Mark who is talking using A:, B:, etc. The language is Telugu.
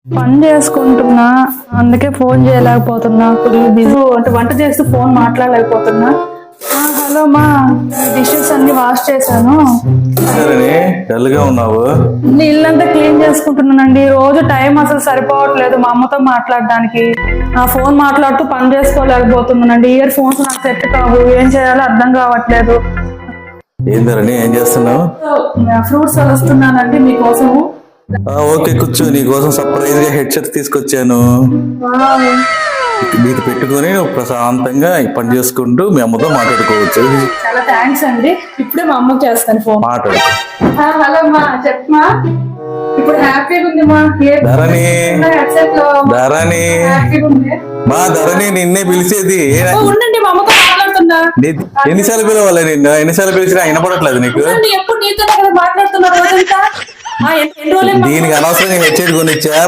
A: పని చేసుకుంటున్నా, అందుకే ఫోన్ చేయలేకపోతున్నా. Full busy. అంటే వంట చేస్తూ ఫోన్ మాట్లాడలేకపోతున్నా. హలో మా, డిషెస్ అన్ని వాష్ చేశాను.
B: డల్ గా ఉన్నావు.
A: ఇల్లంతా క్లీన్ చేసుకుంటున్నానండి. రోజు టైం అసలు సరిపోవట్లేదు మా అమ్మతో మాట్లాడడానికి. నా ఫోన్ మాట్లాడుతూ పని చేసుకోలేకపోతున్నానండి. ఇయర్ ఫోన్స్ నాకు సెట్ కావు. ఏం చేయాలో అర్థం కావట్లేదు.
B: ఏందరని ఏం చేస్తున్నావు?
A: ఫ్రూట్స్ వస్తున్నానండి మీకోసము.
B: ఓకే కూర్చో, నీ కోసం సర్ప్రైజ్ గా హెడ్ సెట్ తీసుకొచ్చాను. మీకు పెట్టుకొని ప్రశాంతంగా పని చేసుకుంటూ మీ అమ్మతో మాట్లాడుకోవచ్చు.
A: చాలా థ్యాంక్స్ అండి. ఇప్పుడే మా అమ్మకి చేస్తాను ఫోన్.
B: మాట్లాడుకో.
A: హలో మా, చెప్పమా. ఇప్పుడు హ్యాపీగా ఉంది మా.
B: ధరణి
A: ధరణి
B: మా ధరణి నిన్నే పిలిచేది.
A: ఉండండి, మా అమ్మతో మాట్లాడుతున్నా.
B: ఎన్నిసార్లు పిలవాలి నిన్ను? ఎన్నిసార్లు పిలిచినా వినపడట్లేదు నీకు?
A: ఎప్పుడు నీతో మాట్లాడుతున్నా రోజంతా.
B: దీనికి అనవసరంగా హెడ్ సెట్ కొనిచ్చా.